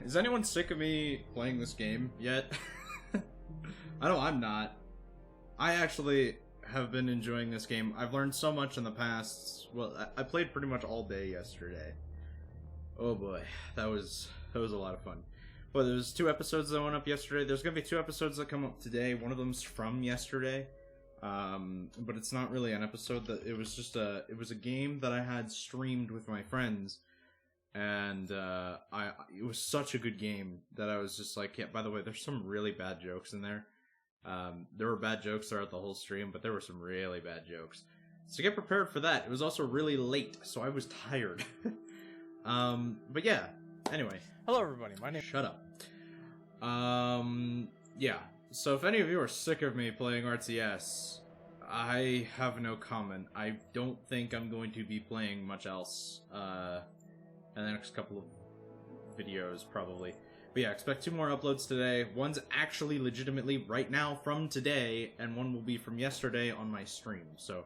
Is anyone sick of me playing this game yet? I know I'm not. I actually have been enjoying this game. I've learned so much in the past. Well, I played pretty much all day yesterday. Oh boy, that was a lot of fun. Well, there's 2 episodes that went up yesterday. There's gonna be 2 episodes that come up today. One of them's from yesterday. But it's not really an episode. That it was just it was a game that I had streamed with my friends, and it was such a good game that I was just like, yeah. By the way, there's some really bad jokes in there. There were bad jokes throughout the whole stream, but there were some really bad jokes. So get prepared for that. It was also really late, so I was tired. But yeah. Anyway. Hello, everybody. My name. Shut up. Yeah. So if any of you are sick of me playing RTS, I have no comment. I don't think I'm going to be playing much else in the next couple of videos, probably. But yeah, expect 2 more uploads today. One's actually legitimately right now from today, and one will be from yesterday on my stream. So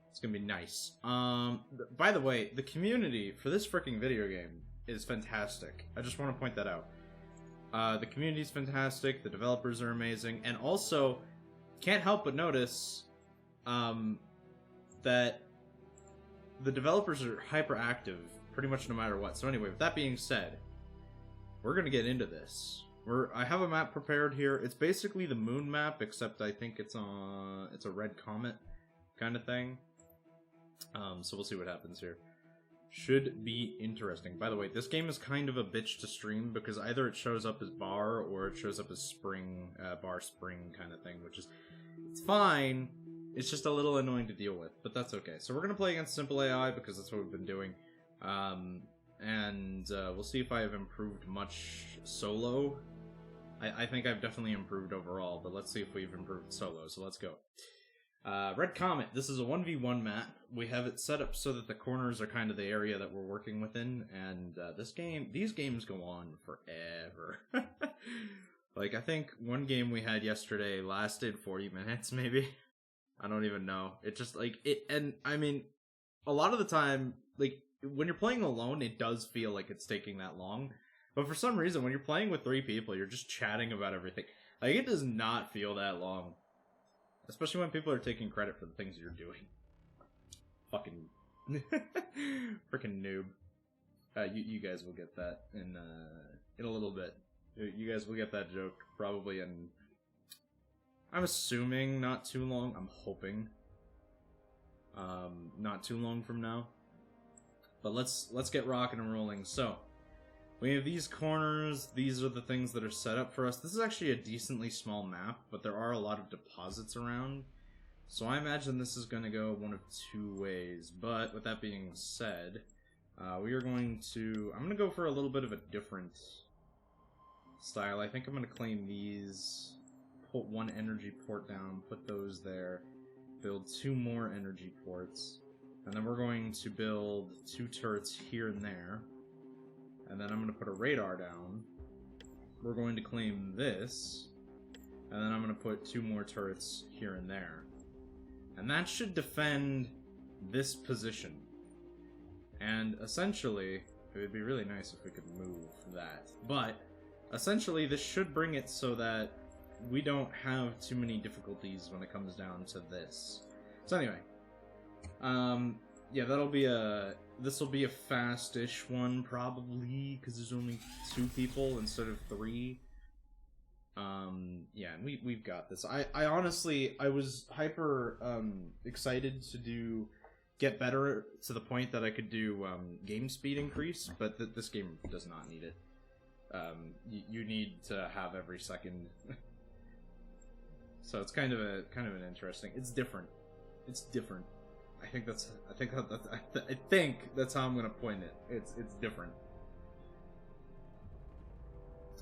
it's gonna be nice. By the way, the community for this freaking video game is fantastic. I just want to point that out. The community's fantastic, the developers are amazing, and also, can't help but notice, that the developers are hyperactive pretty much no matter what. So anyway, with that being said, we're gonna get into this. I have a map prepared here. It's basically the moon map, except I think it's a red comet kind of thing. So we'll see what happens here. Should be interesting. By the way, this game is kind of a bitch to stream because either it shows up as bar or it shows up as spring, bar spring kind of thing, which is, it's fine. It's just a little annoying to deal with, but that's okay. So we're going to play against simpleAI because that's what we've been doing. We'll see if I have improved much solo. I think I've definitely improved overall, but let's see if we've improved solo, so let's go. Red Comet, this is a 1v1 map. We have it set up so that the corners are kind of the area that we're working within, and these games go on forever. Like, I think one game we had yesterday lasted 40 minutes, maybe? I don't even know. It just, like, and, I mean, a lot of the time, like, when you're playing alone, it does feel like it's taking that long, but for some reason, when you're playing with 3 people, you're just chatting about everything. Like, it does not feel that long. Especially when people are taking credit for the things you're doing. Fucking... Frickin' noob. You guys will get that in a little bit. You guys will get that joke probably in... I'm assuming not too long. I'm hoping. Not too long from now. But let's get rocking and rolling. So, we have these corners. These are the things that are set up for us. This is actually a decently small map, but there are a lot of deposits around. So I imagine this is going to go one of 2 ways. But with that being said, we are going to... I'm going to go for a little bit of a different style. I think I'm going to claim these, put 1 energy port down, put those there, build 2 more energy ports, and then we're going to build 2 turrets here and there. And then I'm going to put a radar down. We're going to claim this. And then I'm going to put 2 more turrets here and there. And that should defend this position. And essentially, it would be really nice if we could move that. But, essentially, this should bring it so that we don't have too many difficulties when it comes down to this. So anyway. Yeah, this will be a fast-ish one, probably, because there's only 2 people instead of 3. Yeah, we've got this. I honestly, I was hyper, excited to get better to the point that I could do, game speed increase, but this game does not need it. You need to have every second. So it's kind of an interesting, it's different. It's different. I think that's how I'm gonna point it. It's different.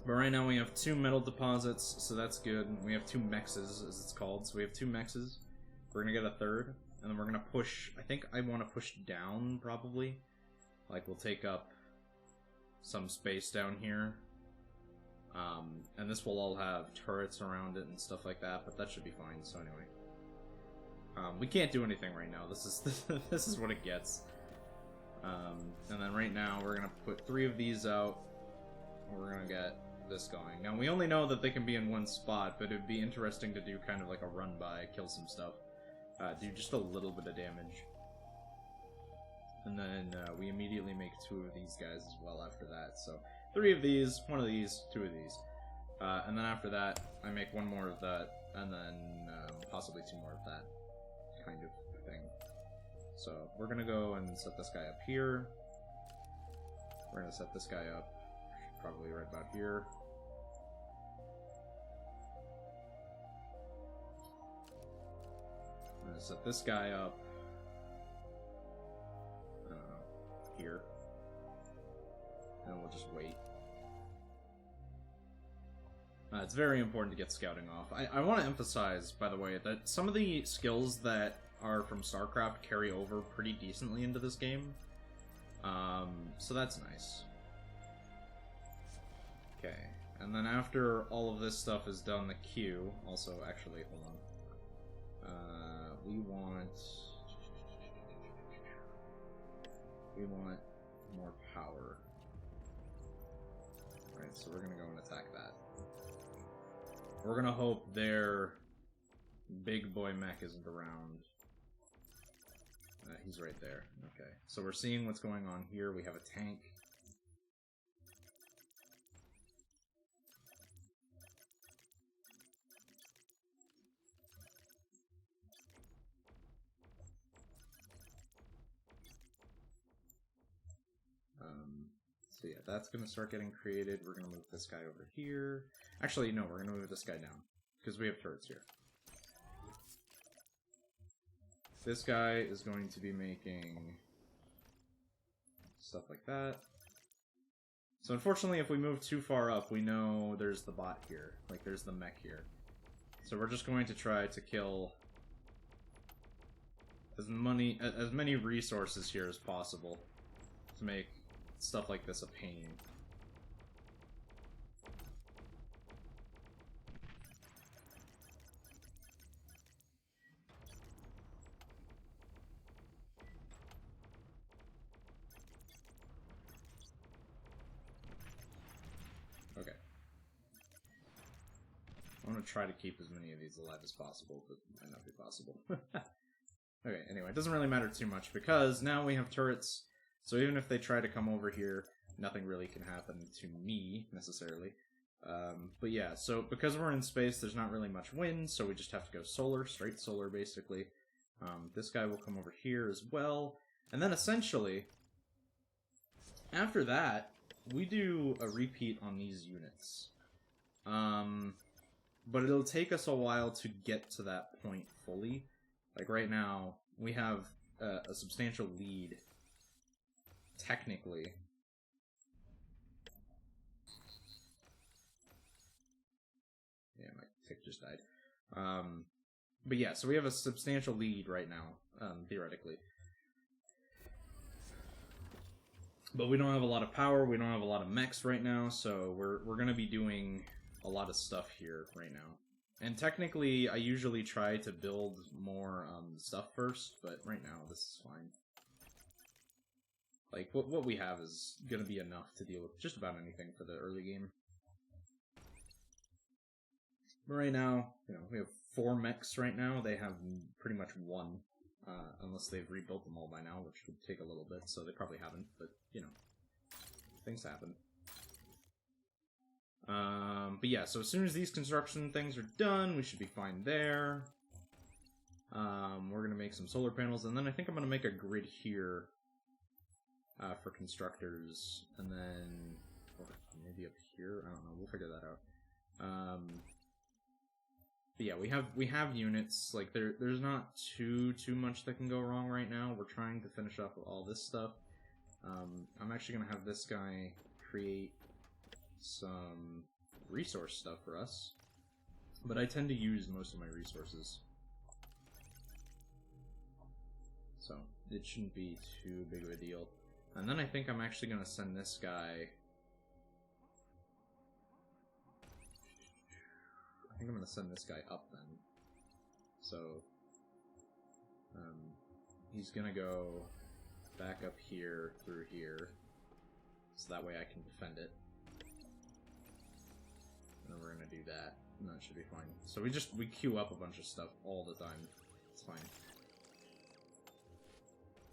But right now we have 2 metal deposits, so that's good. We have 2 mexes, as it's called. So we have 2 mexes. We're gonna get a 3rd, and then we're gonna push. I think I want to push down probably. Like we'll take up some space down here. And this will all have turrets around it and stuff like that, but that should be fine. So anyway. We can't do anything right now. This is what it gets. And then right now we're gonna put 3 of these out. We're gonna get this going. Now we only know that they can be in one spot, but it'd be interesting to do kind of like a run by, kill some stuff, do just a little bit of damage. And then we immediately make 2 of these guys as well after that. So 3 of these, 1 of these, 2 of these. And then after that, I make 1 more of that, and then possibly 2 more of that kind of thing. So we're gonna go and set this guy up here. We're gonna set this guy up probably right about here. I'm gonna set this guy up here, and we'll just wait. It's very important to get scouting off. I want to emphasize, by the way, that some of the skills that are from StarCraft carry over pretty decently into this game. So that's nice. Okay, and then after all of this stuff is done, the queue, also, actually, hold on. We want more power. Right, so we're gonna go and attack that. We're gonna hope their big boy mech isn't around. He's right there. Okay, so we're seeing what's going on here. We have a tank. So yeah, that's gonna start getting created. We're gonna move this guy over here. Actually, no, we're gonna move this guy down, because we have turrets here. This guy is going to be making stuff like that. So unfortunately, if we move too far up, we know there's the bot here. Like, there's the mech here. So we're just going to try to kill as many resources here as possible to make stuff like this a pain. Okay. I want to try to keep as many of these alive as possible, but it might not be possible. Okay, anyway, it doesn't really matter too much, because now we have turrets. So even if they try to come over here, nothing really can happen to me, necessarily. But yeah, so because we're in space, there's not really much wind, so we just have to go solar, straight solar, basically. This guy will come over here as well. And then essentially, after that, we do a repeat on these units. But it'll take us a while to get to that point fully. Like right now, we have a substantial lead. Technically. Yeah, my tick just died. But yeah, so we have a substantial lead right now, theoretically. But we don't have a lot of power, we don't have a lot of mechs right now, so we're gonna be doing a lot of stuff here right now. And technically, I usually try to build more stuff first, but right now this is fine. Like, what we have is going to be enough to deal with just about anything for the early game. But right now, you know, we have 4 mechs right now. They have pretty much 1, unless they've rebuilt them all by now, which would take a little bit, so they probably haven't, but, you know, things happen. But yeah, so as soon as these construction things are done, we should be fine there. We're going to make some solar panels, and then I think I'm going to make a grid here. For constructors, and then maybe up here. I don't know. We'll figure that out. But yeah, we have units. Like there's not too much that can go wrong right now. We're trying to finish up all this stuff. I'm actually gonna have this guy create some resource stuff for us, but I tend to use most of my resources, so it shouldn't be too big of a deal. And then I think I'm actually going to send this guy... I think I'm going to send this guy up then. So... he's going to go back up here through here, so that way I can defend it. And then we're gonna do that, and that should be fine. So we queue up a bunch of stuff all the time. It's fine.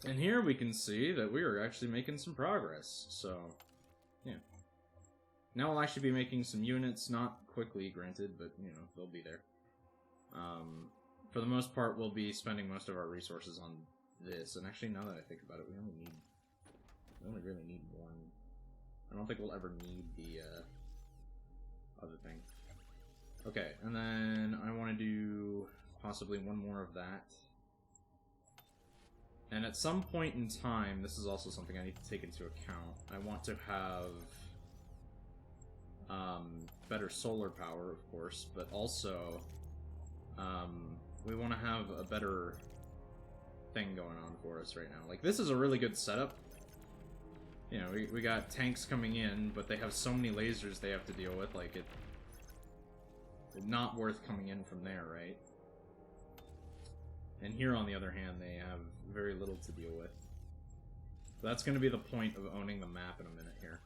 And here we can see that we are actually making some progress, so, yeah. Now we'll actually be making some units, not quickly, granted, but, you know, they'll be there. For the most part, we'll be spending most of our resources on this, and actually, now that I think about it, we only really need one. I don't think we'll ever need the, other thing. Okay, and then I want to do possibly one more of that. And at some point in time, this is also something I need to take into account, I want to have better solar power, of course, but also we want to have a better thing going on for us right now. Like, this is a really good setup. You know, we got tanks coming in, but they have so many lasers they have to deal with, like, it's not worth coming in from there, right? And here, on the other hand, they have very little to deal with. That's going to be the point of owning the map in a minute here.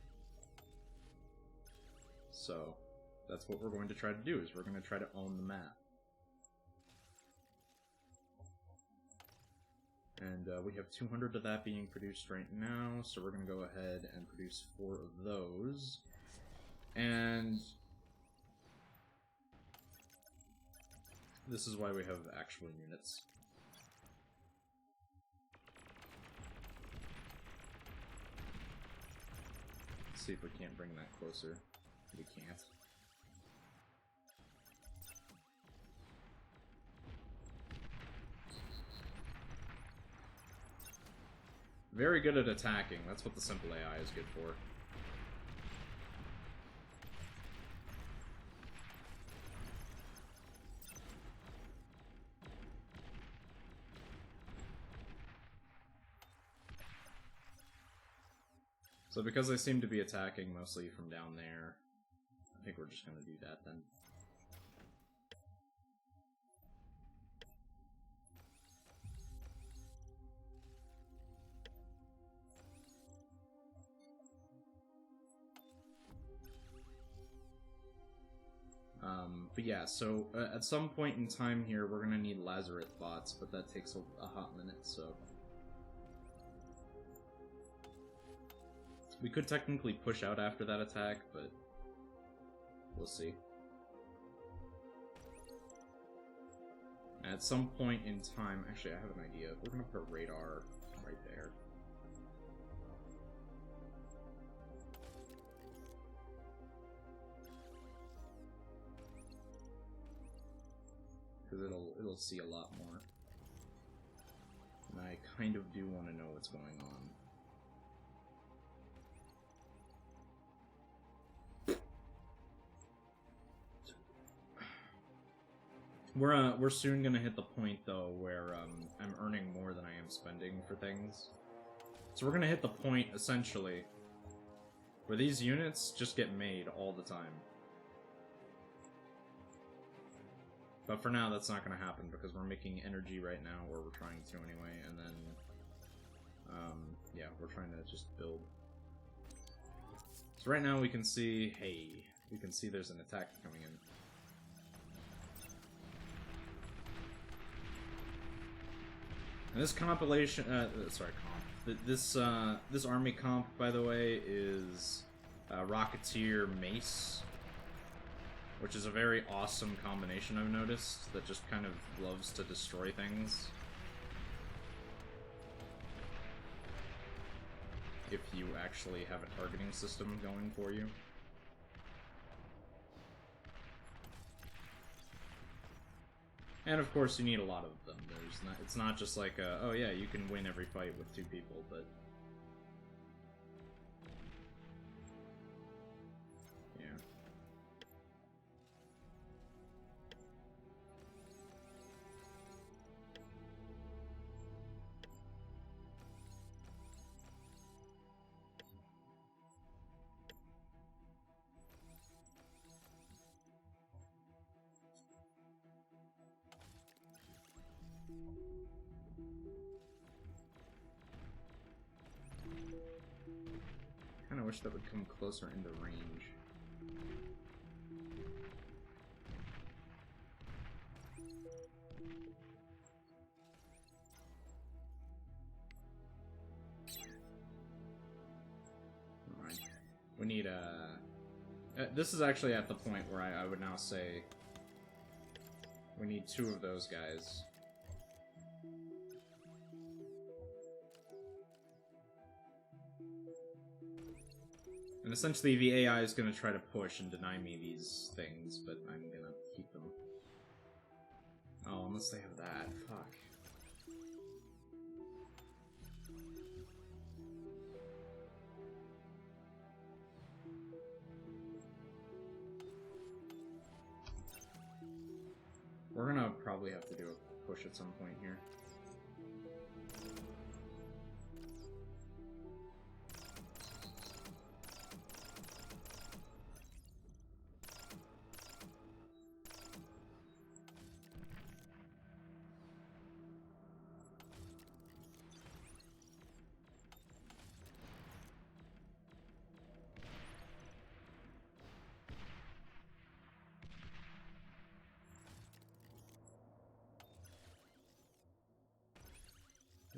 So, that's what we're going to try to do, is we're going to try to own the map. And we have 200 of that being produced right now, so we're going to go ahead and produce 4 of those. And this is why we have actual units. Let's see if we can't bring that closer. We can't. Very good at attacking. That's what the simple AI is good for. So because they seem to be attacking mostly from down there, I think we're just going to do that then. But yeah, so at some point in time here, we're going to need Lazarus bots, but that takes a hot minute, so... We could technically push out after that attack, but we'll see. At some point in time, actually I have an idea. We're going to put a radar right there. Because it'll see a lot more. And I kind of do want to know what's going on. We're soon gonna hit the point though where I'm earning more than I am spending for things. So we're gonna hit the point essentially where these units just get made all the time. But for now that's not gonna happen because we're making energy right now, or we're trying to anyway, and then yeah, we're trying to just build. So right now we can see, hey, we can see there's an attack coming in. And this compilation, this army comp, by the way, is Rocketeer Mace, which is a very awesome combination I've noticed, that just kind of loves to destroy things. If you actually have a targeting system going for you. And of course, you need a lot of them. It's not just like, oh yeah, you can win every fight with 2 people, but... Yeah. wish that would come closer into range. Never mind. We need this is actually at the point where I would now say we need 2 of those guys. And essentially the AI is going to try to push and deny me these things, but I'm going to keep them. Oh, unless they have that. Fuck. We're gonna probably have to do a push at some point here.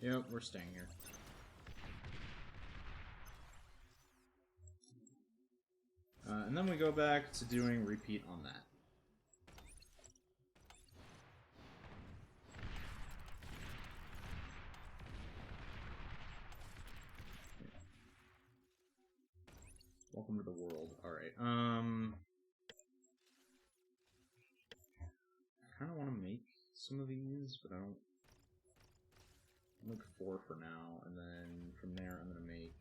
Yep, we're staying here. And then we go back to doing repeat on that. Welcome to the world. Alright, I kinda wanna make some of these, but I don't... I'll make 4 for now, and then from there I'm gonna make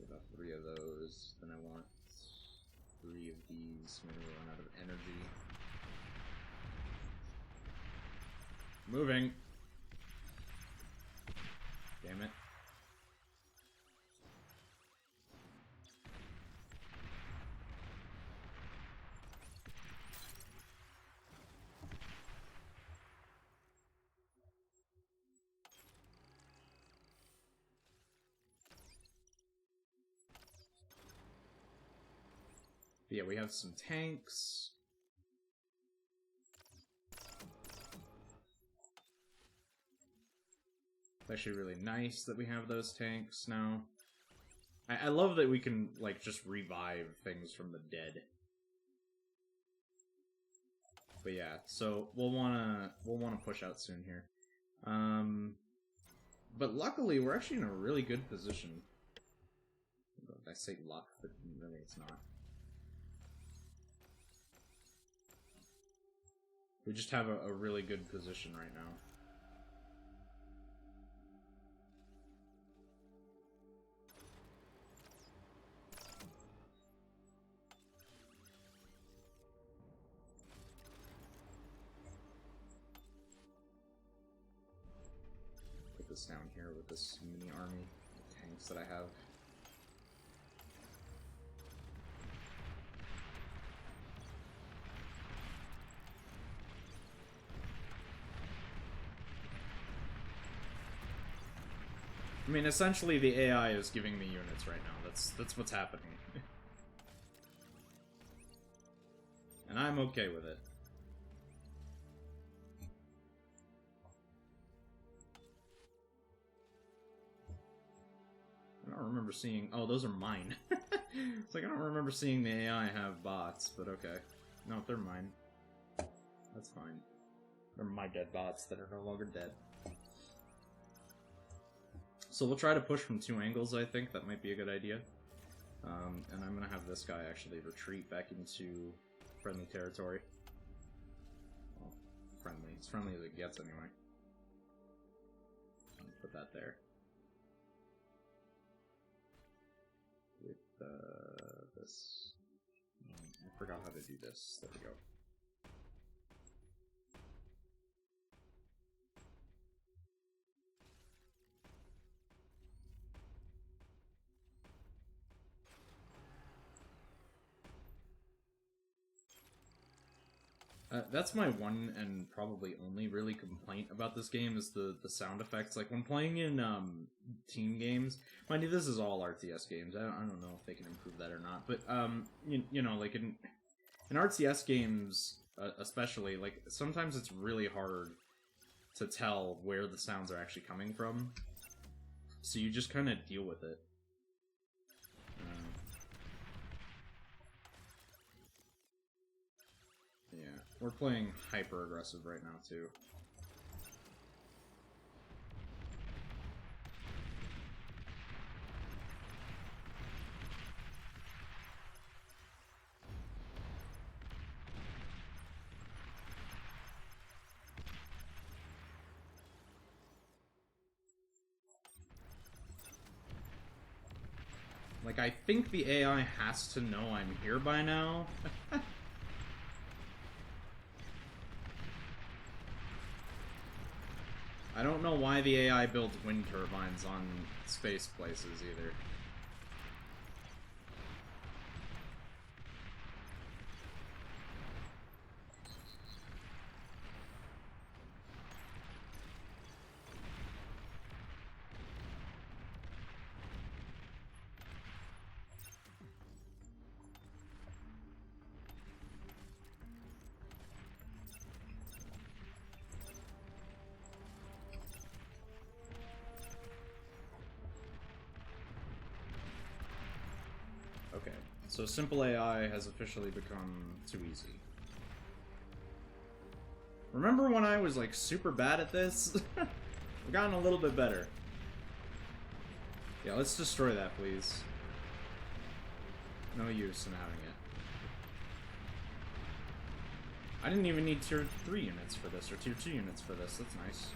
about 3 of those. Then I want 3 of these. Maybe we'll run out of energy. Moving! Damn it. But yeah, we have some tanks. It's actually really nice that we have those tanks now. I love that we can, like, just revive things from the dead. But yeah, so we'll wanna push out soon here. But luckily, we're actually in a really good position. I say luck, but really it's not. We just have a really good position right now. Put this down here with this mini army of tanks that I have. I mean, essentially the AI is giving me units right now. That's what's happening. And I'm okay with it. I don't remember seeing... Oh, those are mine. It's like, I don't remember seeing the AI have bots, but okay. No, if they're mine, that's fine. They're my dead bots that are no longer dead. So we'll try to push from 2 angles, I think. That might be a good idea. And I'm going to have this guy actually retreat back into friendly territory. Well, friendly. As friendly as it gets, anyway. Put that there. With this. I forgot how to do this. There we go. That's my one and probably only really complaint about this game is the sound effects. Like when playing in team games, mind you, this is all RTS games. I don't know if they can improve that or not. But you know, like in RTS games, especially, like sometimes it's really hard to tell where the sounds are actually coming from. So you just kind of deal with it. Yeah, we're playing hyper aggressive right now too. Like, I think the AI has to know I'm here by now. I don't know why the AI builds wind turbines on space places either. Okay, so simpleAI has officially become too easy. Remember when I was, like, super bad at this? I've gotten a little bit better. Yeah, let's destroy that, please. No use in having it. I didn't even need tier 3 units for this, or tier 2 units for this. That's nice.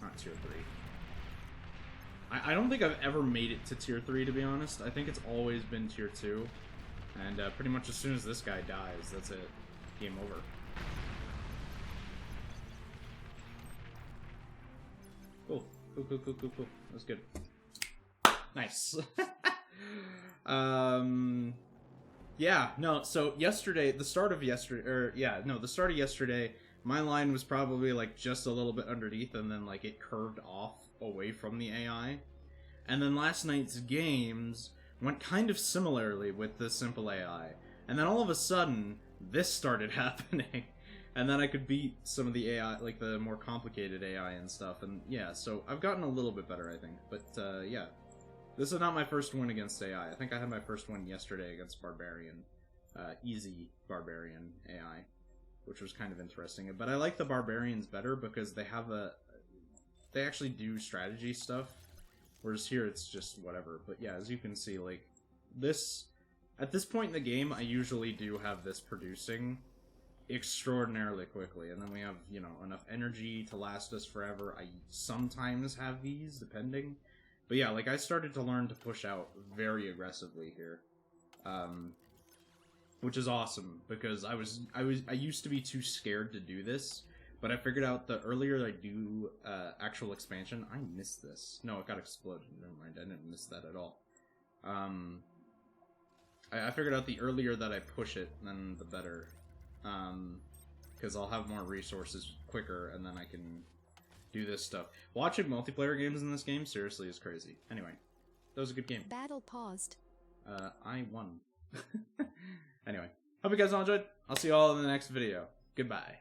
Not tier 3. I don't think I've ever made it to tier 3, to be honest. I think it's always been tier 2. And pretty much as soon as this guy dies, that's it. Game over. Cool. Cool. That was good. Nice. Yeah, no, so yesterday, the start of yesterday, my line was probably, like, just a little bit underneath, and then, like, it curved off away from the AI. And then last night's games went kind of similarly with the simple AI. And then all of a sudden, this started happening. And then I could beat some of the AI, like, the more complicated AI and stuff, and yeah, so I've gotten a little bit better, I think. But, yeah. This is not my first win against AI. I think I had my first win yesterday against Barbarian. Easy Barbarian AI, which was kind of interesting. But I like the Barbarians better because they have they actually do strategy stuff, whereas here it's just whatever. But yeah, as you can see, like, at this point in the game, I usually do have this producing extraordinarily quickly, and then we have, you know, enough energy to last us forever. I sometimes have these, depending. But yeah, like, I started to learn to push out very aggressively here, which is awesome because I used to be too scared to do this, but I figured out the earlier I do actual expansion. I missed this. No, it got exploded. Never mind, I didn't miss that at all. I figured out the earlier that I push it, then the better, because I'll have more resources quicker, and then I can do this stuff. Watching multiplayer games in this game seriously is crazy. Anyway, that was a good game. Battle paused. I won. Anyway, hope you guys all enjoyed. I'll see you all in the next video. Goodbye.